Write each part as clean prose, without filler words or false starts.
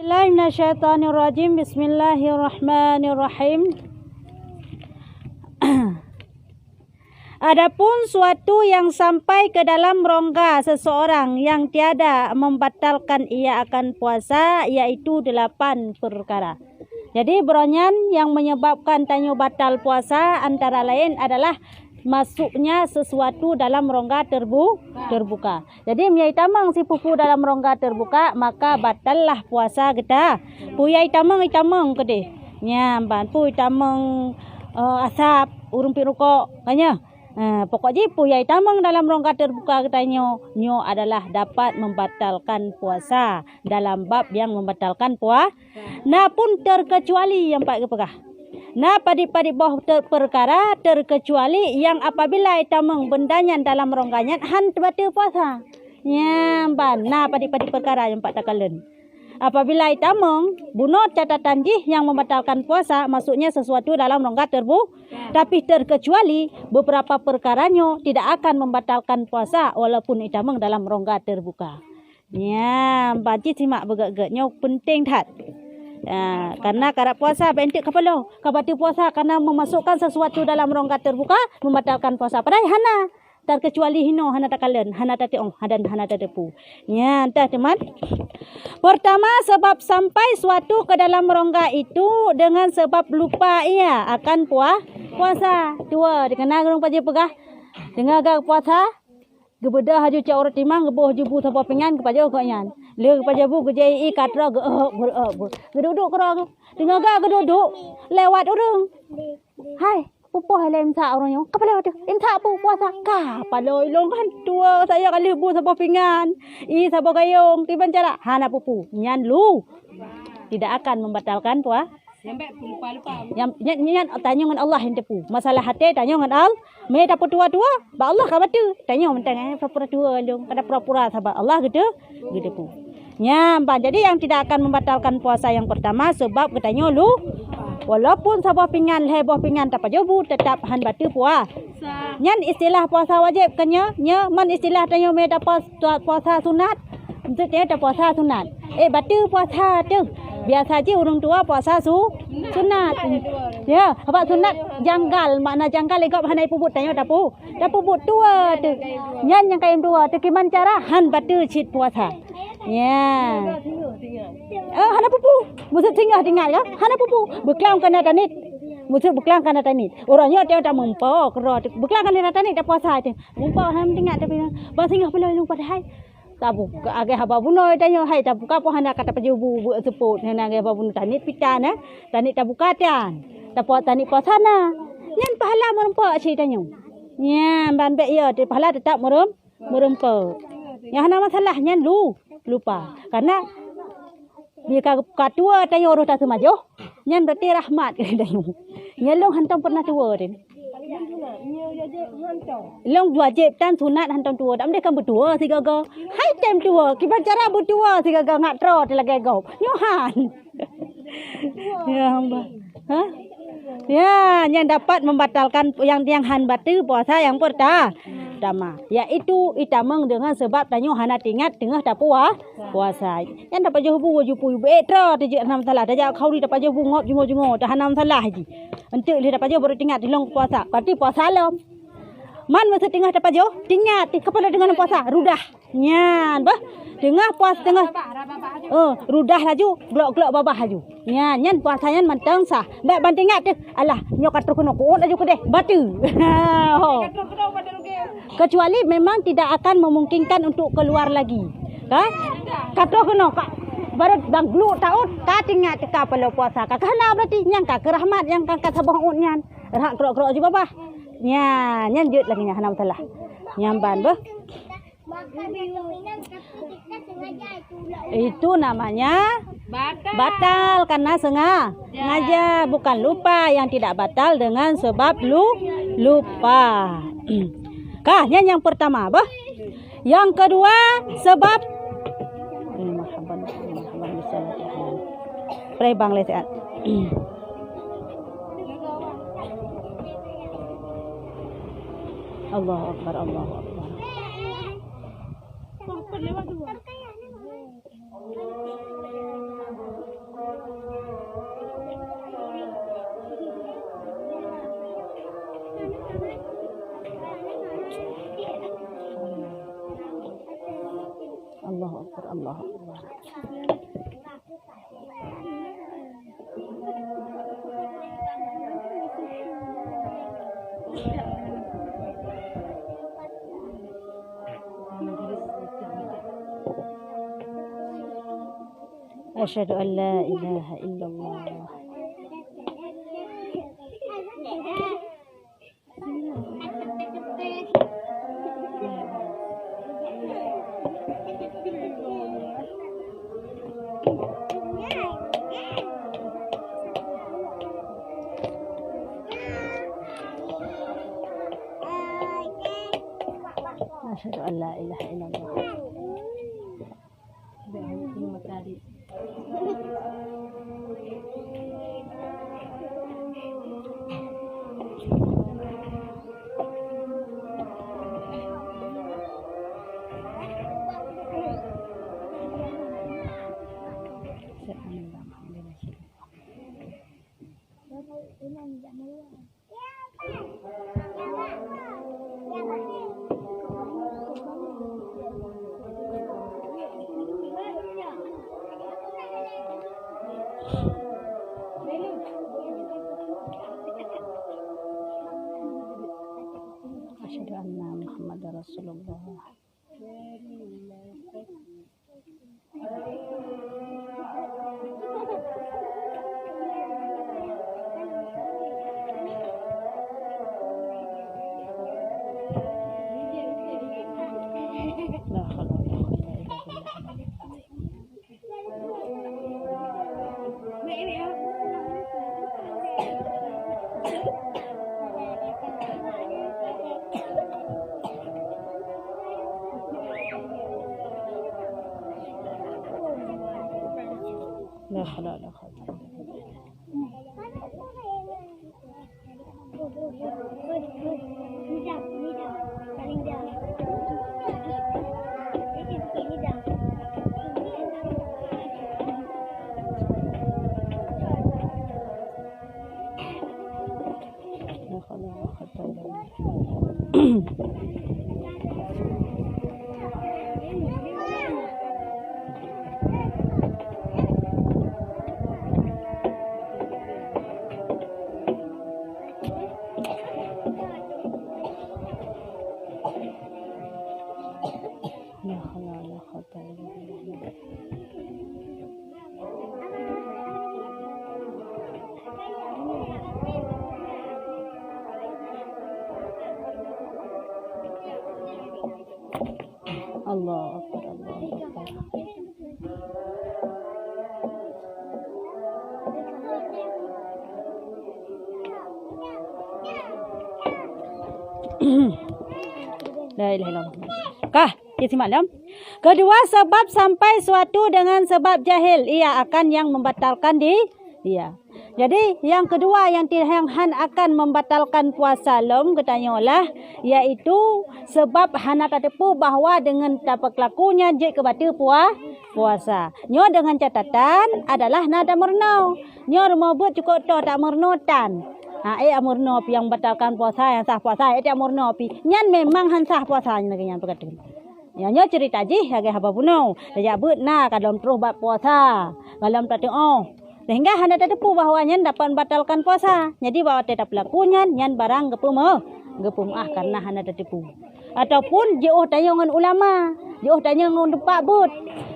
Minasyaitonirrajim. Bismillahirrahmanirrahim. Adapun suatu yang sampai ke dalam rongga seseorang yang tiada membatalkan ia akan puasa, yaitu 8 perkara. Jadi beronyan yang menyebabkan tanyo batal puasa antara lain adalah masuknya sesuatu dalam rongga terbuka. Jadi miai tamang si pupu dalam rongga terbuka, maka batallah puasa kita. Puyai tamang kede. Nya bantu tamang asap urung pirukok kanya. Pokoknya puyai tamang dalam rongga terbuka katanya nyo adalah dapat membatalkan puasa dalam bab yang membatalkan puasa. Nah pun terkecuali yang pak kepegah. Nah padi-padi boh perkara terkecuali yang apabila tamang bendanya dalam rongganya han batal puasa. Nyamban. Nah padi-padi perkara yang pak takalen. Apabila tamang bunut catatan jih yang membatalkan puasa, maksudnya sesuatu dalam rongga terbuka. Tapi terkecuali beberapa perkaranya tidak akan membatalkan puasa walaupun itamang dalam rongga terbuka. Ya, baca simak begak-begaknya penting tak? Karena karat puasa bentuk kepala, kabati puasa karena memasukkan sesuatu dalam rongga terbuka membatalkan puasa. Padahal hana terkecuali hino hana takalen, hana tationg, hana tatepu. Ya, entah teman. Pertama, sebab sampai suatu ke dalam rongga itu dengan sebab lupa ia akan puasa. Dua, dikenal orang paje pegah. Dengar gak puasa, gebeda haju cak orang timang, geboh jubu sampai pengan kepaja koyan. Le kepaja bu gejai katra geduduk kerang. Dengar gak geduduk lewat orang. Hai. Pupuh lem sa orang yang kapal lewat imsa pu puasa ka paloi long kan tua saya kali bu sabo pingan sabo gayung tiban cara hana pupu nyan lu tidak akan membatalkan puasa yang nyan tanya dengan Allah yang tepu masalah hati tanya dengan Allah me dapat tua ba Allah ka batu tanya mentang pura-pura long kada pura-pura sabar Allah gitu pu nyamban. Jadi yang tidak akan membatalkan puasa yang pertama sebab katanya lu walaupun sabah pingan heboh pingan tak pajobu tetap han batu puasa. Nyan istilah puasa wajib kanya nya man istilah tanya me dapat puasa sunat. Maksudnya ada puasa sunat. Batu puasa tu. Biasa je orang tua puasa sunat. Ya, apa sunat janggal, makna janggal ikut hanai puput tanya dapu. Dapu puput tua tu. Nyan yang kaim tua tu kiman cara han batu cit puasa. Ya. Hana pupu. Maksud singgah tinggal ya. Hana pupu. Beklang kena tanit. Maksud beklang kena tanit. Orangnya dia tak mempo kerot. Beklang kena tanit dah puasa tu. Mempo ham tinggal tapi bang singgah pelai lu pada hai. Tabu agak haba bunoi tanya hai tak buka po hana kata pajubu bu seput hana agak haba bunoi tanit pitan tanit tak buka tan. Tak po tanit puasa na. Nyan pahala merempo cai tanya. Nya ban be ya pahala tetap merempo. Yang hana masalahnya lupa karena dia katua tanya orang tak semajo nyan berarti rahmat ke tanya nyelong hantam pernah tua den long wajib tan sunat hantam tua tak mereka berdua si gaga hai tem tua kiban cara berdua si gaga ngak tro lagi gau nyohan ya hamba ya yang dapat membatalkan yang han batu puasa yang pertama yaitu itamang dengan sebab tanyo hana tingat tengah tak puasa yang dapat jubu tro tejak enam salah dah kau di dapat jubu ngop jungo dah enam salah ji entuk li dapat baru tingat dilong puasa berarti puasa lam man masa tengah dapat tingat kepala dengan puasa rudah nyan bah tengah puasa tengah rudah laju glok babah laju nyan puasanya mantang sah dak bantingat tu alah nyok katru kono kuot laju kedeh batu kecuali memang tidak akan memungkinkan untuk keluar lagi katru kono baru dang glu taut ka tingat ka pala puasa ka kana berarti nyang ka kerahmat yang ka sabah nyan rak krok je babah nyan jut lagi nya hanam salah nyamban bah. Itu namanya batal karena sengaja, bukan lupa. Yang tidak batal dengan sebab lupa. Yang pertama, bah. Yang kedua sebab prebang lesean. Allahu Akbar, Allahu Akbar. Asyhadu an la ilaha illallah. Asyhadu an la ilaha illallah. Asyhadu anna Muhammadar Rasulullah. La haula wa la quwwata illa billah. La haula wa la quwwata Allah Akbar, Allah Akbar. La ilaha illallah. Kah, isi malam. Kedua, sebab sampai suatu dengan sebab jahil, ia akan yang membatalkan dia. Jadi yang kedua yang akan membatalkan puasa lom ketanyalah, iaitu sebab hana tatepu bahawa dengan tapak lakunya je ke batu puasa. Nyo dengan catatan adalah nada murno. Nyo remobut cukup to tak murno tan. Amurno pi yang batalkan puasa, yang sah puasa amurno pi. Nyan memang han sah puasa nyan perkataan. Ya nyo cerita ji hage haba puno. Dajak but na kadon terus bat puasa. Dalam tateo. Sehingga hana tatepu bahawa nyan dapat batalkan puasa. Jadi bahawa tetap lakunya nyan barang gepumah karena hana tatepu. Ataupun jauh tanya dengan ulama, jauh tanya dengan tempat but,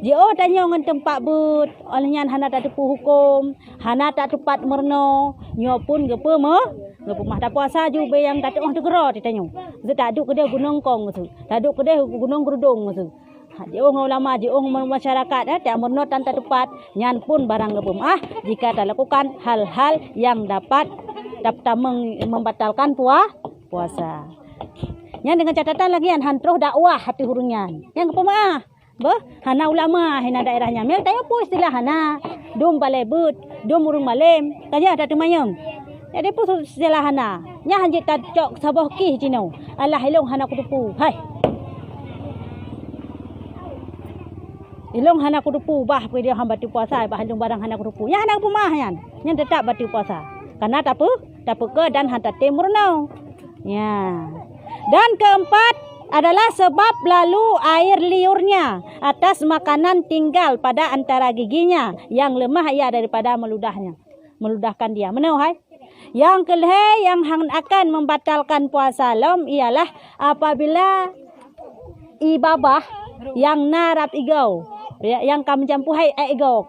jauh tanya dengan tempat but. Olehnya hana tatepu hukum, hana tak tepat merno, nyo pun gepumah tak puasa juga yang tak tu gero ditanya. Tak duk kedai gunung kong tu, tak duk kedai gunung gerudung tu. Jauh ulama, jauh masyarakat tak merno tan tak tepat, nyan pun barang gepumah jika tak lakukan hal-hal yang dapat membatalkan puasa. Yang dengan catatan lagi yang hantroh dakwah hati hurungnya. Yang kepemaah. Hana ulama hina daerahnya. Mel tayo po istilah hana. Dum balebut, dum urung malem. Kaya ada temayong. Jadi po istilah hana. Nya hanjit tadcok saboh ki jino. Allah ilong hana kudupu. Hai. Ilong hana kudupu bah pe dia hamba tu puasa bah ilong barang hana kudupu. Nya hana kepemaah yan. Nya tetap batu puasa. Karena tak ke dan hantar timur now. Ya. Dan keempat adalah sebab lalu air liurnya atas makanan tinggal pada antara giginya yang lemah ia daripada meludahkan dia. Menau hai. Yang kelih yang akan membatalkan puasa lom ialah apabila ibabah yang narap igau yang kamu jampu hai ego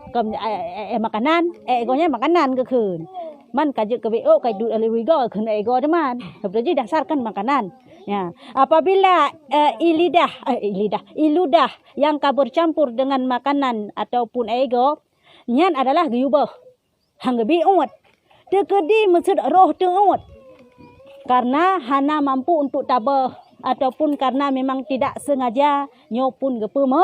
makanan egonya makanan ke kun man kajuk ke BO kai dud ego kun ego teman berarti dasarkan makanan ya apabila iludah yang kabur campur dengan makanan ataupun ego nyan adalah giyubah hang biut tekedi maksud roh tengut karena hana mampu untuk tabah ataupun karena memang tidak sengaja nyopun gepum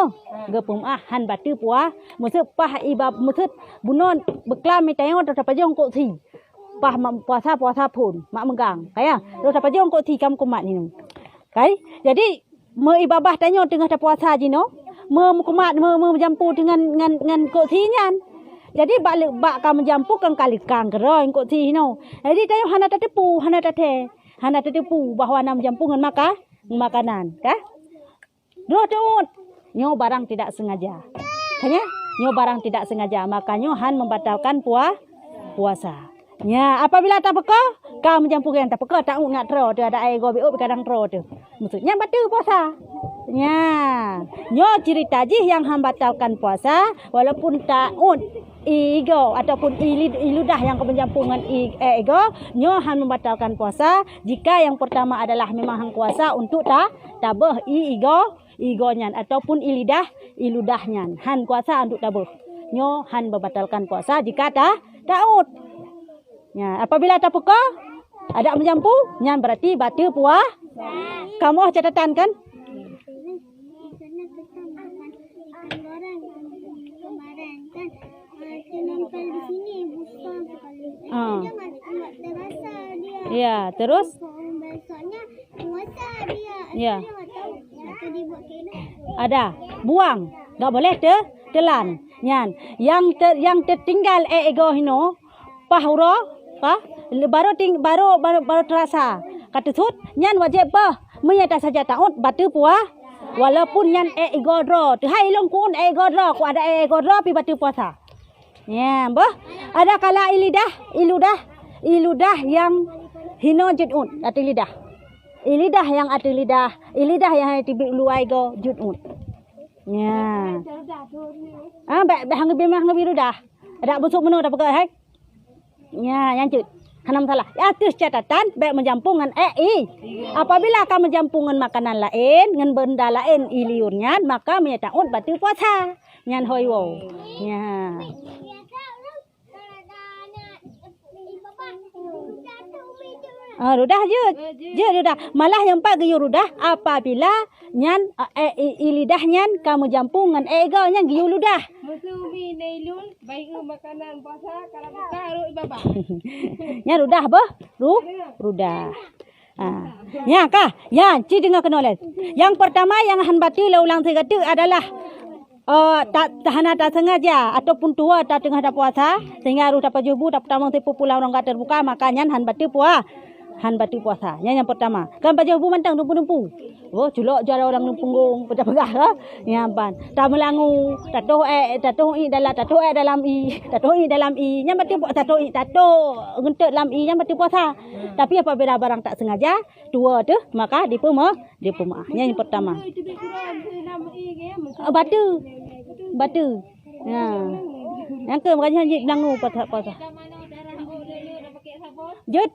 han batu puah maksud pah ibab maksud bunon beklam mitayong terpajong kok thi pah puasa pun mak megang kaya terpajong kok thi kam kumat ni kai jadi me ibabah tanyo tengah puasa jino me kumat me jampu dengan kok thi nyan jadi balik bak kam jampu kang kali kang keroy kok thi no jadi tayo hana tetepu hana tertipu bahwa nam jampungan makanan, kah? Dua tuut, nyo barang tidak sengaja, hanya nyo barang tidak sengaja, makanya han membatalkan puasa. Ya, apabila tak peka, kau mencampurkan tak peka, tak nak tero, tu ada air gobi kadang tero tu, maksudnya batal puasa. Ya, nyo cerita je yang han batalkan puasa, walaupun tak ego ataupun iludah yang kemenjampungan ego nyo han membatalkan puasa jika yang pertama adalah memang hang puasa untuk tabah egonyan ataupun iludahnya han puasa untuk tabah nyo han membatalkan puasa jika taut ya apabila tak peka ada menjampu nyan berarti batal puasa kamu catatan kan nempel di sini besar sekali. Dia enggak terasa dia. Ya, terus besoknya puasa dia. Ya. Dia enggak tahu atau dibuat kena. Ada, buang. Enggak boleh telan. Nyan, yang tertinggal ego hino pahuro, baru terasa. Kata sud, nyan wajib menyata saja taut batu puah. Walaupun nyan ego dro, tu hai long kun ego dro, ku ada ego dro pi batu puasa. Ya, ada kala iludah yang hino judun ati lidah. Ilidah yang ati lidah, ilidah yang tibi luai go judun. Ya. Hang biru dah. Ada busuk menu dah pakai hai. Ya, yang jud. Hanam salah. Atus catatan baik menjampungan apabila kamu menjampungan makanan lain dengan benda lain iliurnya maka menyatakan batal puasa. Nyan hoi wo. Ya. Rudah rudah. Malah yang pak giyu rudah apabila nyan ilidah nyan kamu jampungan ego nyan giyu ludah. Musubi nailun baik makanan puasa kalau buka ru ibaba. Nyan rudah rudah. Ya kah? Ya, ci dengar kenolet. Yang pertama yang han batil ulang segatu adalah tak sengaja ataupun tua tak tengah dah puasa sehingga harus dapat jubu dapat tamang tipu pulang orang kata terbuka makanya han batil puasa. Yang pertama kan baju jubu mantang dumpu culok jara orang punggung pegah lah ya ban tak melangu tato dalam i yang batil tato ngentek dalam i yang batil puasa tapi apabila barang tak sengaja tua tu maka dipema yang pertama batu ya yang ke makanya langu puasa jut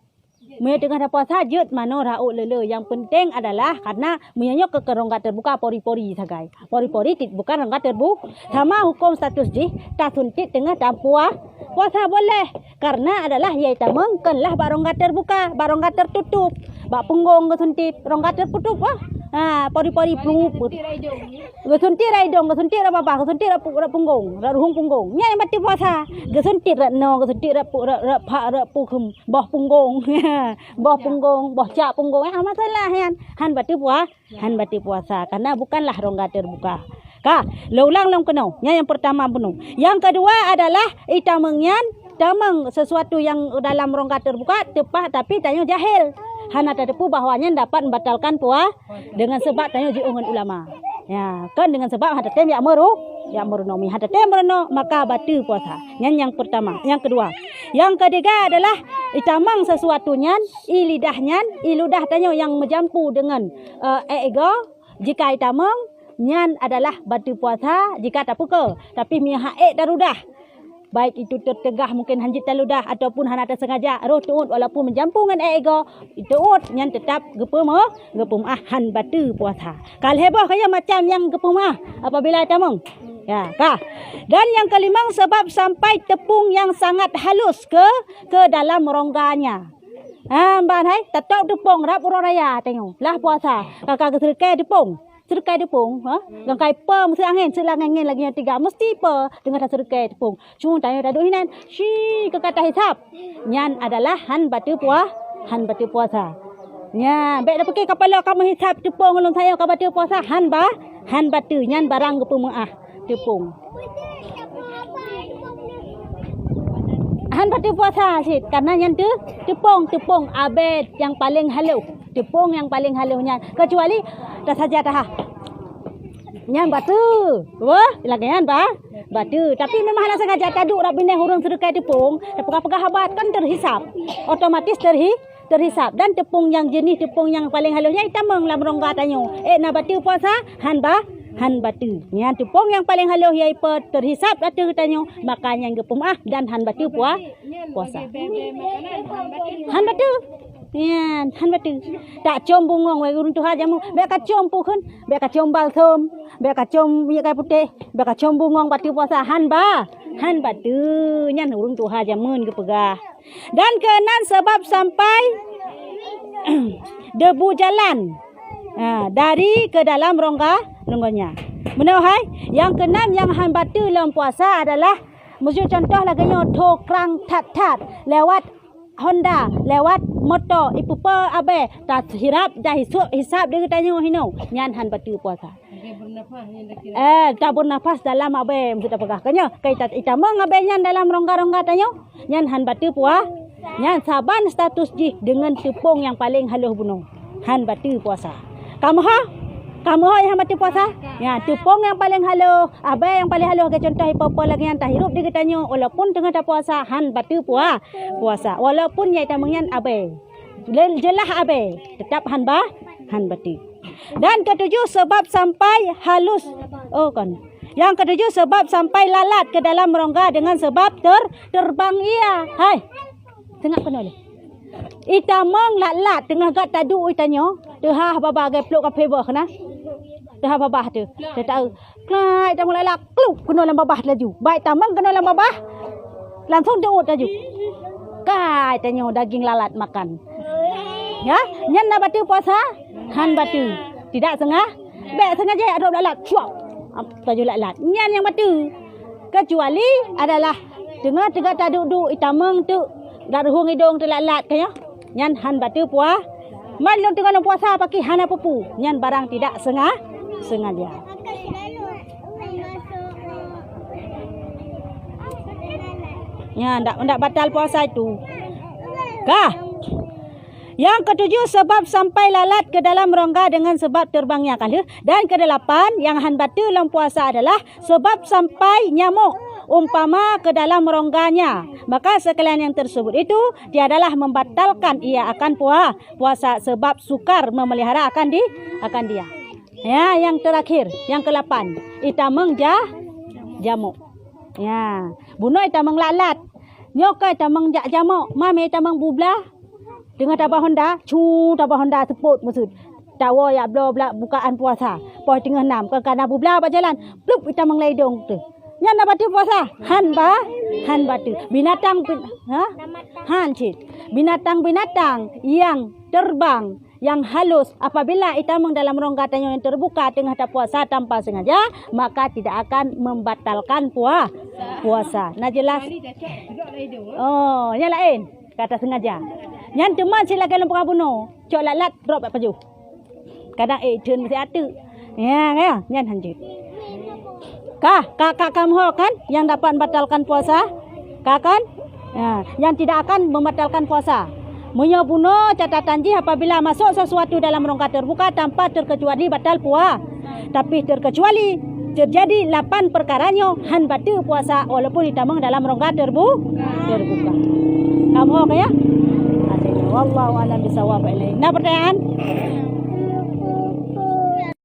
Maya tengah dah puasa jut mano rauk lele. Yang penting adalah karena menyanyok ke rongga terbuka pori-pori sagai. Pori-pori bukan rongga terbuka. Sama hukum status ji tak suntik tengah dah puasa boleh. Karena adalah iaitu mengkenlah barongga terbuka, barongga tertutup. Bak punggung ke suntik rongga tertutup pori-pori peluput. Gesuntik raidong, gesuntik apa-apa, gesuntik punggung, ruhung punggung. Nya yang mati puasa. Gesuntik no, gesuntik pukum, boh punggung. Boh punggung, boh cak punggung. Masalah yan. Han bati puasa karena bukanlah rongga terbuka. Kah, ulang kena. Yang pertama bunuh. Yang kedua adalah tamang sesuatu yang dalam rongga terbuka tepat tapi tanya jahil. Hana tertipu bahwanya dapat membatalkan puasa dengan sebab tanya jiungan ulama. Ya, kan dengan sebab hada tem ya meronomi hada tem merono maka batal puasa. Yang pertama, yang kedua. Yang ketiga adalah itamang sesuatunya iludah tanya yang menjampu dengan ego jika itamang nyan adalah batu puasa jika tak puka. Tapi mia haid darudah. Baik itu tertegah mungkin hanjit taludah ataupun hana tersengaja roh tuut walaupun menjampung dengan ego tuut nyan tetap gepum han batu puasa. Kal heboh kaya macam yang gepum apabila tamung. Ya, kah. Dan yang kelima sebab sampai tepung yang sangat halus ke dalam rongganya. Mbak hai tatok tepung rap orang raya tengok. Lah puasa. Kakak keserkai tepung. Serkai tepung, langkai pe mesti angin lagi yang tiga mesti pe dengan serkai tepung. Cuma tanya dadu hinan, ke kata hisap. Nyan adalah han batu puasa. Nya, baik dah pakai kepala kamu hisap tepung ulun saya ke batu puasa han batu nyan barang gepemuah tepung. Han batu puasa sit karena nyan tepung abet yang paling halus. Tepung yang paling halusnya kecuali dah saja dah. Nyan batu. Wah, lagian batu. Tapi memang nak sengaja taduk rak bineh urang serkai tepung, pegah-pegah habat kan terhisap. Otomatis terhisap dan tepung yang jenis tepung yang paling halusnya itamang lam rongga tanyo. Na batu puasa han batu. Nyan tepung yang paling halus iaitu terhisap batu tanyo, makanya gepum dan han batu puasa. Han batu. Yan, han batu. Tak com bungong wei urun Tuhan jamu. Be ka com pukun, be ka com balsam, be ka com minyak kayu putih, be ka com bungong batu puasa han batu. Nyan urun Tuhan jamun ke pegah. Dan keenam sebab sampai debu jalan dari ke dalam rongganya. Benar hai? Yang keenam yang han batu dalam puasa adalah maksud contoh laganya tokrang tat lewat Honda lewat motor ipu pa abe tak hirap dah hisap dia tanya hino nyan han batu puasa. Tak bernafas dalam abe mesti tak pegah kanya kai tat itamang abe nyan dalam rongga tanya nyan han batu puasa. Nyan saban status ji dengan tepung yang paling halus bunuh han batu puasa. Kamu yang mati puasa? Ya, tepung yang paling halus, abai yang paling halus ke contoh apa lagi yang tak hirup dia tanya walaupun tengah tak puasa han batu puasa. Walaupun yai tamangan abai. Jelah abai, tetap han batu. Dan ketujuh sebab sampai halus. Yang ketujuh sebab sampai lalat ke dalam rongga dengan sebab terbang ia. Hai. Tengah kena boleh. Itamang lat tengah gat tadu itanyo. Dah baba ge pluk kafe bah kena. Dah babah tu. Dia tahu. Klai tamang lat kluk kena dalam babah laju. Baik tamang kena dalam babah. Langsung diut laju. Kai tanyo daging lalat makan. Ya, nyan na batu puasa han batu. Tidak sengaja ada lalat. Cuak. Taju lalat. Nyan yang batu. Kecuali adalah tengah tadu itamang tu dak ruhung hidung terlalat kaya. Nyan han batu puasa. Malung tengah puasa pakai hana pupu. Nyan barang tidak sengaja. Ya, ndak batal puasa itu. Kah? Yang ketujuh sebab sampai lalat ke dalam rongga dengan sebab terbangnya kali. Dan kedelapan yang han batu dalam puasa adalah sebab sampai nyamuk umpama ke dalam rongganya. Maka sekalian yang tersebut itu tiadalah membatalkan ia akan puasa sebab sukar memelihara akan dia. Ya, yang terakhir, yang ke-8, itamang jamuk. Ya, bunuh itamang lalat. Nyokai itamang jamuk, mame itamang bubla. Dengan tabah Honda, tabah Honda seput maksud. Tawa ya bla bukaan puasa. Poi tengah 6 ke kana bubla berjalan, plup itamang laidong tu. Nya nak batu puasa han batu binatang binatang yang terbang yang halus apabila itamang dalam rongga tanyo yang terbuka tengah tak puasa tanpa sengaja maka tidak akan membatalkan puasa. Nah jelas. Oh, yang lain kata sengaja. Yang teman silakan lempang bunuh. Cok lalat drop apa ju. Kadang jeun mesti atu. Ya, nyan hanjut. Kakak kamu kan yang dapat membatalkan puasa? Kan? Ya, yang tidak akan membatalkan puasa. Menyobuno catatan ji apabila masuk sesuatu dalam rongga terbuka tanpa terkecuali batal puasa. Tapi terkecuali terjadi 8 perkaranya han batu puasa walaupun ditamang dalam rongga terbuka. Kamu ya? Wallahu a'lam bishawab. Nah pertanyaan?